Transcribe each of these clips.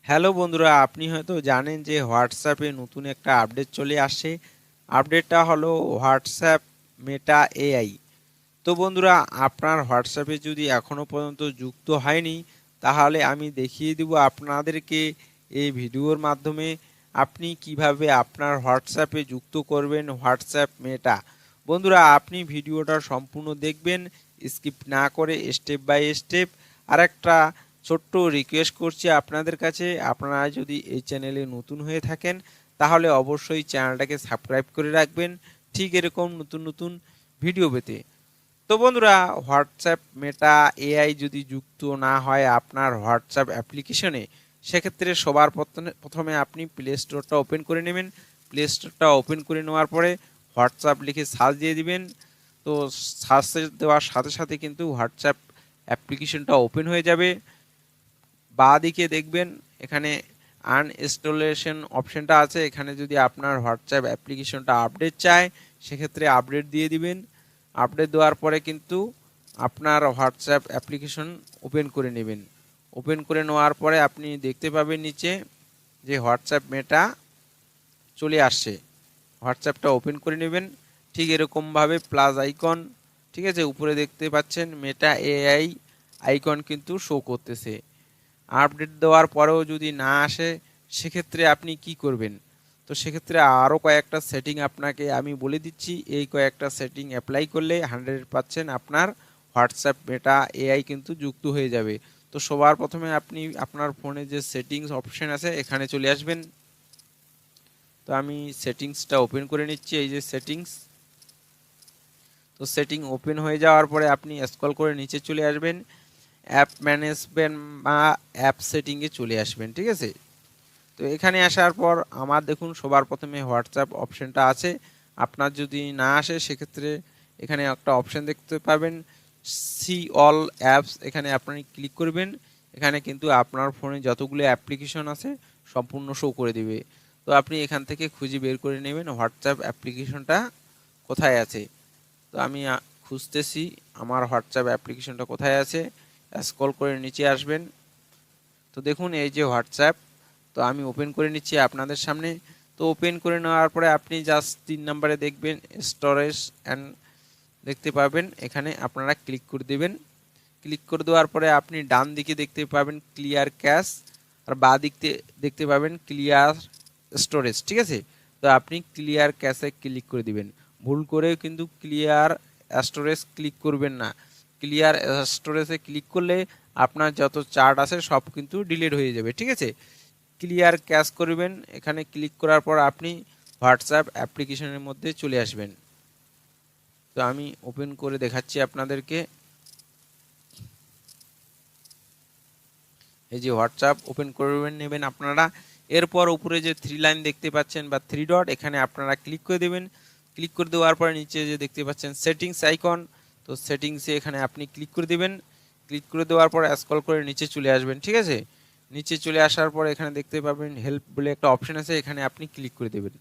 Hello বন্ধুরা, আপনি হয়তো জানেন যে হোয়াটসঅ্যাপে নতুন একটা আপডেট চলে আসছে। আপডেটটা হলো হোয়াটসঅ্যাপ মেটা এআই। তো বন্ধুরা, আপনার হোয়াটসঅ্যাপে যদি এখনও পর্যন্ত যুক্ত হয়নি, তাহলে আমি দেখিয়ে দিব আপনাদেরকে এই ভিডিওর মাধ্যমে আপনি কিভাবে আপনার হোয়াটসঅ্যাপে যুক্ত করবেন হোয়াটসঅ্যাপ মেটা। বন্ধুরা, আপনি ভিডিওটা সম্পূর্ণ দেখবেন, স্কিপ না করে স্টেপ বাই স্টেপ। আর একটা ছোট্ট রিকোয়েস্ট করছি আপনাদের কাছে, আপনারা যদি এই চ্যানেলে নতুন হয়ে থাকেন তাহলে অবশ্যই চ্যানেলটাকে সাবস্ক্রাইব করে রাখবেন, ঠিক এরকম নতুন নতুন ভিডিও পেতে। তো বন্ধুরা, হোয়াটসঅ্যাপ মেটা এআই যদি যুক্ত না হয় আপনার হোয়াটসঅ্যাপ অ্যাপ্লিকেশনে, সেক্ষেত্রে সবার প্রথমে আপনি প্লে স্টোরটা ওপেন করে নেবেন। প্লে স্টোরটা ওপেন করে নেওয়ার পরে হোয়াটসঅ্যাপ লিখে সার্চ দিয়ে দিবেন। তো সার্চ দেওয়ার সাথে সাথে কিন্তু হোয়াটসঅ্যাপ অ্যাপ্লিকেশনটা ওপেন হয়ে যাবে। বাঁ দিকে দেখবেন এখানে আনইনস্টলেশন অপশনটা আছে। এখানে যদি আপনার হোয়াটসঅ্যাপ অ্যাপ্লিকেশনটা আপডেট চায়, সেক্ষেত্রে আপডেট দিয়ে দিবেন। আপডেট দেওয়ার পরে কিন্তু আপনার হোয়াটসঅ্যাপ অ্যাপ্লিকেশন ওপেন করে নেবেন। ওপেন করে নেওয়ার পরে আপনি দেখতে পাবেন নিচে যে হোয়াটসঅ্যাপ মেটা চলে আসছে। হোয়াটসঅ্যাপটা ওপেন করে নেবেন, ঠিক এরকমভাবে প্লাস আইকন, ঠিক আছে, উপরে দেখতে পাচ্ছেন মেটা এআই আইকন কিন্তু শো করতেছে। আপডেট দেওয়ার পরেও যদি না আসে, সেক্ষেত্রে আপনি কি করবেন? তো সেক্ষেত্রে আরও কয়েকটা সেটিং আপনাকে আমি বলে দিচ্ছি। এই কয়েকটা সেটিং অ্যাপ্লাই করলে 100% আপনার হোয়াটসঅ্যাপ মেটা এআই কিন্তু যুক্ত হয়ে যাবে। তো সবার প্রথমে আপনি আপনার ফোনে যে সেটিংস অপশন আছে এখানে চলে আসবেন। তো আমি সেটিংসটা ওপেন করে নিচ্ছি, এই যে সেটিংস। তো সেটিং ওপেন হয়ে যাওয়ার পরে আপনি স্ক্রল করে নিচে চলে আসবেন, অ্যাপ ম্যানেজমেন্ট বা অ্যাপ সেটিংয়ে চলে আসবেন, ঠিক আছে। তো এখানে আসার পর আমার দেখুন সবার প্রথমে হোয়াটসঅ্যাপ অপশনটা আছে। আপনার যদি না আসে, সেক্ষেত্রে এখানে একটা অপশন দেখতে পাবেন, সি অল অ্যাপস, এখানে আপনি ক্লিক করবেন। এখানে কিন্তু আপনার ফোনে যতগুলো অ্যাপ্লিকেশন আছে সম্পূর্ণ শো করে দিবে। তো আপনি এখান থেকে খুঁজে বের করে নেবেন হোয়াটসঅ্যাপ অ্যাপ্লিকেশনটা কোথায় আছে। তো আমি খুঁজতেছি আমার হোয়াটসঅ্যাপ অ্যাপ্লিকেশনটা কোথায় আছে। স্ক্রল করে নিচে আসবেন। তো দেখুন এই যে হোয়াটসঅ্যাপ, তো আমি ওপেন করে নিচ্ছি আপনাদের সামনে। তো ওপেন করে নেওয়ার পরে আপনি জাস্ট 3 নম্বরে দেখবেন স্টোরেজ অ্যান্ড, দেখতে পাবেন এখানে আপনারা ক্লিক করে দেবেন। ক্লিক করে দেওয়ার পরে আপনি ডান দিকে দেখতে পাবেন ক্লিয়ার ক্যাশ, আর বাঁ দিকে দেখতে পাবেন ক্লিয়ার স্টোরেজ, ঠিক আছে। তো আপনি ক্লিয়ার ক্যাশে ক্লিক করে দিবেন। ভুল করেও কিন্তু ক্লিয়ার স্টোরেজ ক্লিক করবেন না। ক্লিয়ার স্টোরেজে ক্লিক করলে আপনার যত চার্ট আছে সব কিন্তু ডিলিট হয়ে যাবে, ঠিক আছে। ক্লিয়ার ক্যাশ করবেন, এখানে ক্লিক করার পর আপনি হোয়াটসঅ্যাপ অ্যাপ্লিকেশনের মধ্যে চলে আসবেন। তো আমি ওপেন করে দেখাচ্ছি আপনাদেরকে। এই যে হোয়াটসঅ্যাপ ওপেন করে নেবেন আপনারা। এরপর উপরে যে 3 লাইন দেখতে পাচ্ছেন বা 3 ডট, এখানে আপনারা ক্লিক করে দেবেন। ক্লিক করে দেওয়ার পরে নিচে যে দেখতে পাচ্ছেন সেটিংস আইকন, তো সেটিংসে এখানে আপনি ক্লিক করে দেবেন। ক্লিক করে দেওয়ার পর স্ক্রল করে নিচে চলে আসবেন, ঠিক আছে। নিচে চলে আসার পর এখানে দেখতে পাবেন হেল্প বলে একটা অপশন আছে, এখানে আপনি ক্লিক করে দেবেন।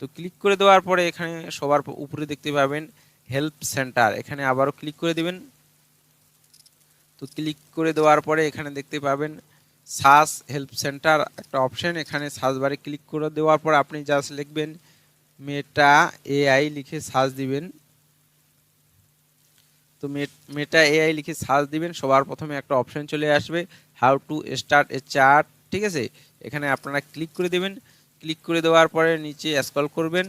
তো ক্লিক করে দেওয়ার পরে এখানে সবার উপরে দেখতে পাবেন হেল্প সেন্টার, এখানে আবারও ক্লিক করে দেবেন। তো ক্লিক করে দেওয়ার পরে এখানে দেখতে পাবেন সার্চ হেল্প সেন্টার একটা অপশন, এখানে সার্চ বারে ক্লিক করে দেওয়ার পর আপনি জাস্ট লিখবেন মেটা এআই লিখে সার্চ দিবেন। তো মেটা এআই লিখে সার্চ দিবেন, সবার প্রথমে একটা অপশন চলে আসবে how to start A chat, ঠিক আছে। এখানে আপনারা ক্লিক করে দেবেন। ক্লিক করে দেওয়ার পরে নিচে স্ক্রল করবেন।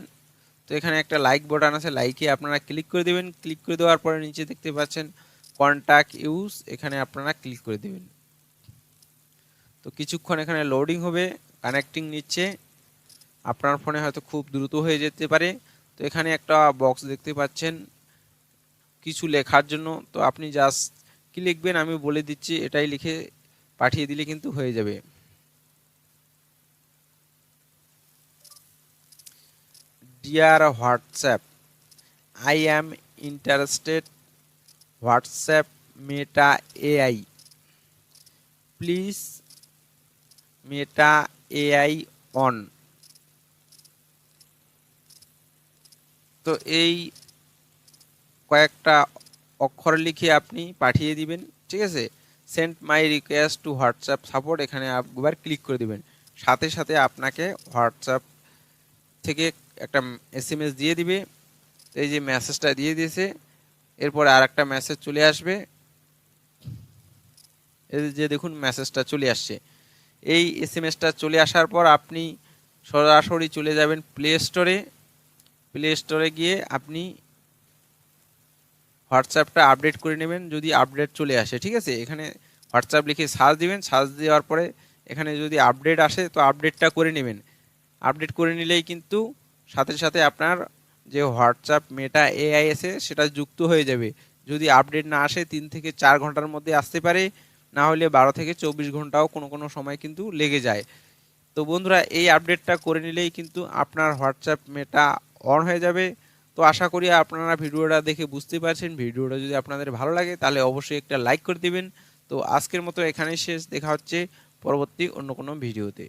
তো এখানে একটা লাইক বাটন আছে, লাইকে আপনারা ক্লিক করে দেবেন। ক্লিক করে দেওয়ার পরে নিচে দেখতে পাচ্ছেন কন্ট্যাক্ট ইউজ, এখানে আপনারা ক্লিক করে দেবেন। তো কিছুক্ষণ এখানে লোডিং হবে, কানেক্টিং নিচ্ছে। আপনার ফোনে হয়তো খুব দ্রুত হয়ে যেতে পারে। তো এখানে একটা বক্স দেখতে পাচ্ছেন কিছু লেখার জন্য, তো আপনি জাস্ট কি লিখবেন আমি বলে দিচ্ছি, এটাই লিখে পাঠিয়ে দিলে কিন্তু হয়ে যাবে। Dear WhatsApp, I am interested WhatsApp Meta AI, please Meta AI on. তো এই কয়েকটা অক্ষর লিখে আপনি পাঠিয়ে দিবেন, ঠিক আছে। Send my request to WhatsApp support, এখানে একবার ক্লিক করে দেবেন। সাথে সাথে আপনাকে হোয়াটসঅ্যাপ থেকে একটা SMS দিয়ে দিবে। এই যে মেসেজটা দিয়ে দিয়েছে, এরপরে আর একটা মেসেজ চলে আসবে। এই যে দেখুন মেসেজটা চলে আসছে। এই SMS-টা চলে আসার পর আপনি সরাসরি চলে যাবেন প্লে স্টোরে গিয়ে আপনি হোয়াটসঅ্যাপটা আপডেট করে নেবেন যদি আপডেট চলে আসে। ঠিক আছে, এখানে হোয়াটসঅ্যাপ লিখে সার্চ দিবেন, সার্চ দেওয়ার পরে এখানে যদি আপডেট আসে তো আপডেটটা করে নেবেন। আপডেট করে নিলেই কিন্তু সাথে সাথে আপনার যে হোয়াটসঅ্যাপ মেটা AI আছে সেটা যুক্ত হয়ে যাবে। যদি আপডেট না আসে 3 থেকে 4 ঘন্টার মধ্যে আসতে পারে, না হলে 12 থেকে 24 ঘন্টাও কোনো কোনো সময় কিন্তু লেগে যায়। তো বন্ধুরা, এই আপডেটটা করে নিলেই কিন্তু আপনার হোয়াটসঅ্যাপ মেটা অন হয়ে যাবে। তো আশা করি আপনারা ভিডিওটা দেখে বুঝতে পারছেন। ভিডিওটা যদি আপনাদের ভালো লাগে তাহলে অবশ্যই একটা লাইক করে দিবেন। তো আজকের মতো এখানেই শেষ, দেখা হচ্ছে পরবর্তী অন্য কোনো ভিডিওতে।